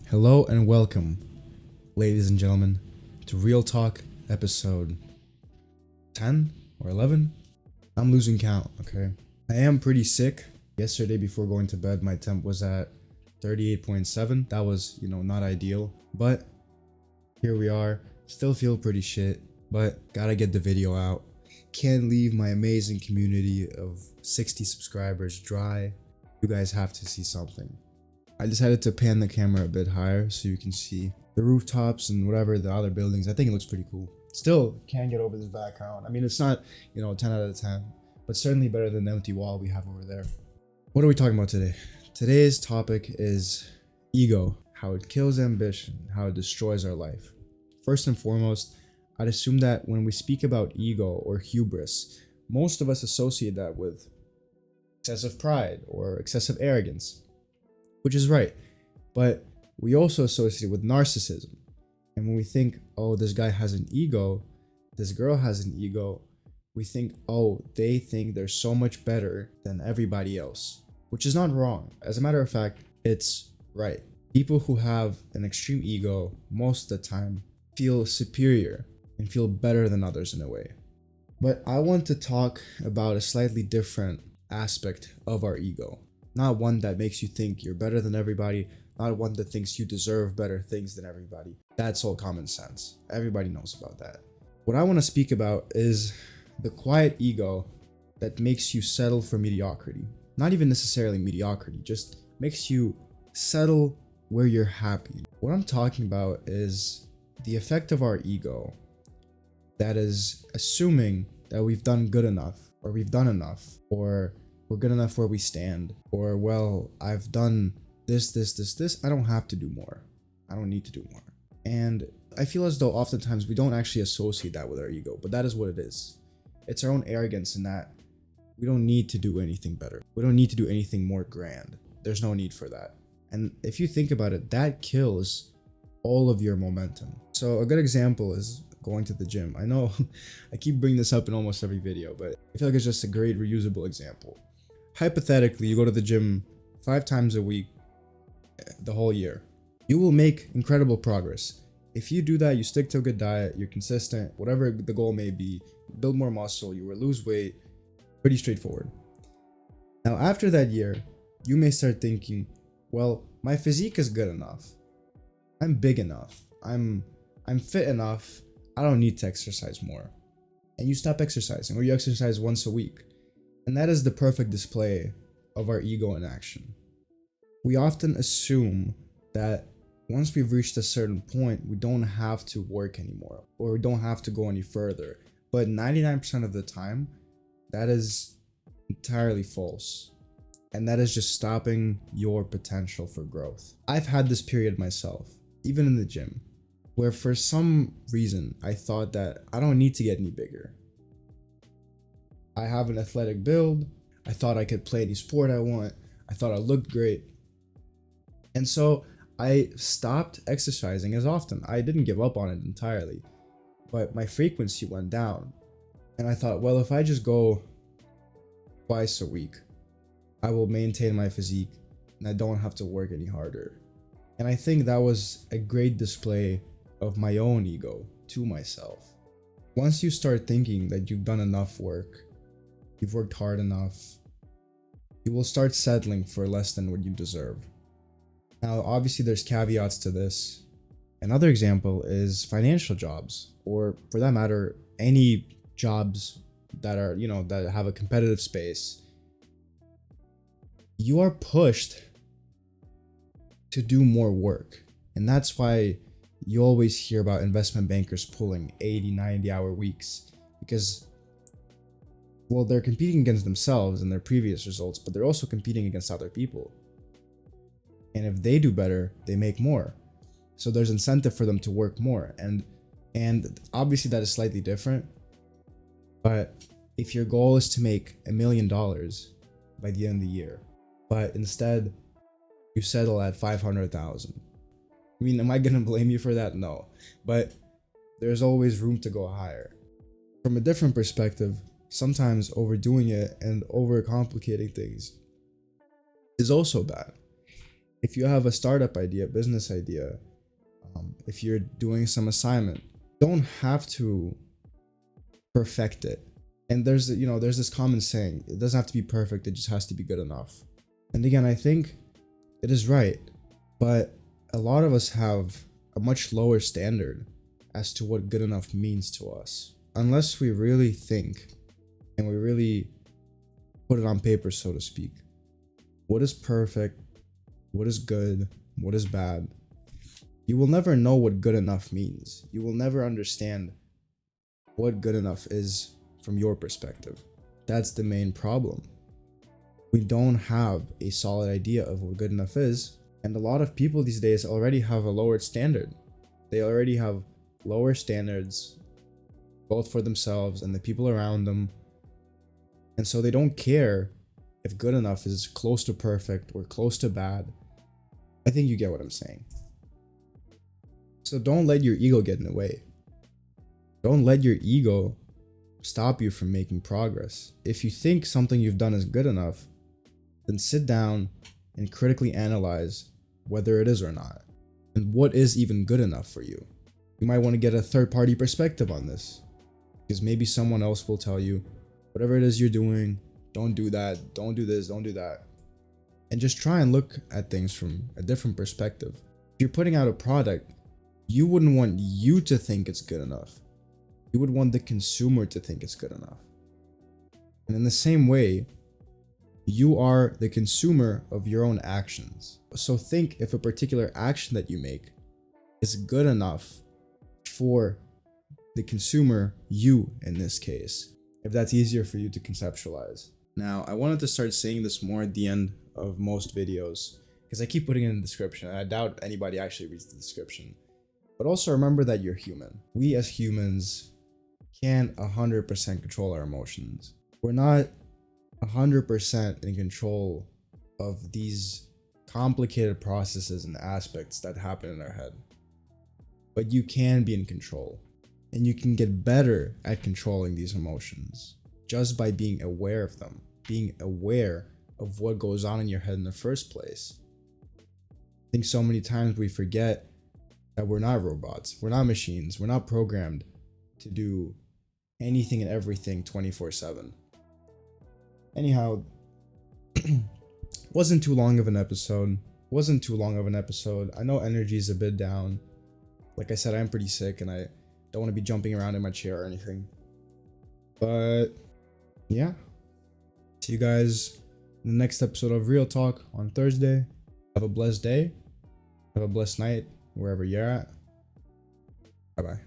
Hello and welcome, ladies and gentlemen, to Real Talk episode 10 or 11. I'm losing count, okay? I am pretty sick. Yesterday before going to bed, my temp was at 38.7. That was, not ideal, but here we are. Still feel pretty shit, but gotta get the video out. Can't leave my amazing community of 60 subscribers dry. You guys have to see something. I decided to pan the camera a bit higher so you can see the rooftops and whatever the other buildings. I think it looks pretty cool. Still can't get over this background. I mean, it's not, 10 out of 10, but certainly better than the empty wall we have over there. What are we talking about today? Today's topic is ego, how it kills ambition, how it destroys our life. First and foremost, I'd assume that when we speak about ego or hubris, most of us associate that with excessive pride or excessive arrogance. Which is right, but we also associate it with narcissism. And when we think, oh, this guy has an ego, this girl has an ego, we think, oh, they think they're so much better than everybody else, which is not wrong. As a matter of fact, it's right. People who have an extreme ego most of the time feel superior and feel better than others in a way. But I want to talk about a slightly different aspect of our ego. Not one that makes you think you're better than everybody, not one that thinks you deserve better things than everybody. That's all common sense. Everybody knows about that. What I want to speak about is the quiet ego that makes you settle for mediocrity. Not even necessarily mediocrity, just makes you settle where you're happy. What I'm talking about is the effect of our ego that is assuming that we've done good enough, or we've done enough, or we're good enough where we stand, or well, I've done this, I don't have to do more. I don't need to do more. And I feel as though oftentimes we don't actually associate that with our ego, but that is what it is. It's our own arrogance in that we don't need to do anything better. We don't need to do anything more grand. There's no need for that. And if you think about it, that kills all of your momentum. So a good example is going to the gym. I know I keep bringing this up in almost every video, but I feel like it's just a great reusable example. Hypothetically, you go to the gym 5 times a week the whole year. You will make incredible progress. If you do that, you stick to a good diet, you're consistent, whatever the goal may be, build more muscle, you will lose weight, pretty straightforward. Now, after that year, you may start thinking, well, my physique is good enough. I'm big enough. I'm fit enough. I don't need to exercise more. And you stop exercising, or you exercise once a week. And that is the perfect display of our ego in action. We often assume that once we've reached a certain point, we don't have to work anymore, or we don't have to go any further. But 99% of the time, that is entirely false. And that is just stopping your potential for growth. I've had this period myself, even in the gym, where for some reason I thought that I don't need to get any bigger. I have an athletic build. I thought I could play any sport I want. I thought I looked great. And so I stopped exercising as often. I didn't give up on it entirely, but my frequency went down. And I thought, well, if I just go twice a week, I will maintain my physique and I don't have to work any harder. And I think that was a great display of my own ego to myself. Once you start thinking that you've done enough work, you've worked hard enough, you will start settling for less than what you deserve. Now, obviously there's caveats to this. Another example is financial jobs, or for that matter, any jobs that are, that have a competitive space. You are pushed to do more work. And that's why you always hear about investment bankers pulling 80, 90-hour weeks, because well, they're competing against themselves and their previous results, but they're also competing against other people. And if they do better, they make more. So there's incentive for them to work more. And obviously that is slightly different. But if your goal is to make $1 million by the end of the year, but instead you settle at 500,000. I mean, am I gonna blame you for that? No. But there's always room to go higher. From a different perspective, sometimes overdoing it and overcomplicating things is also bad. If you have a startup idea, business idea, if you're doing some assignment, you don't have to perfect it. And there's this common saying, it doesn't have to be perfect, it just has to be good enough. And again, I think it is right, but a lot of us have a much lower standard as to what good enough means to us. Unless we really think and we really put it on paper, so to speak. What is perfect? What is good? What is bad? You will never know what good enough means. You will never understand what good enough is from your perspective. That's the main problem. We don't have a solid idea of what good enough is, and a lot of people these days already have a lowered standard. They already have lower standards, both for themselves and the people around them, and so they don't care if good enough is close to perfect or close to bad. I think you get what I'm saying. So don't let your ego get in the way. Don't let your ego stop you from making progress. If you think something you've done is good enough, then sit down and critically analyze whether it is or not, and what is even good enough for you. You might want to get a third-party perspective on this, because maybe someone else will tell you, whatever it is you're doing, don't do that, don't do this, don't do that. And just try and look at things from a different perspective. If you're putting out a product, you wouldn't want you to think it's good enough. You would want the consumer to think it's good enough. And in the same way, you are the consumer of your own actions. So think if a particular action that you make is good enough for the consumer, you in this case, if that's easier for you to conceptualize. Now, I wanted to start saying this more at the end of most videos, because I keep putting it in the description, and I doubt anybody actually reads the description. But also remember that you're human. We as humans can't 100% control our emotions. We're not 100% in control of these complicated processes and aspects that happen in our head. But you can be in control, and you can get better at controlling these emotions just by being aware of them, being aware of what goes on in your head in the first place. I think so many times we forget that we're not robots, we're not machines, we're not programmed to do anything and everything 24/7. Anyhow, wasn't too long of an episode. I know energy is a bit down. Like I said, I'm pretty sick and I don't want to be jumping around in my chair or anything. But yeah, see you guys in the next episode of Real Talk on Thursday. Have a blessed day. Have a blessed night wherever you're at. Bye bye.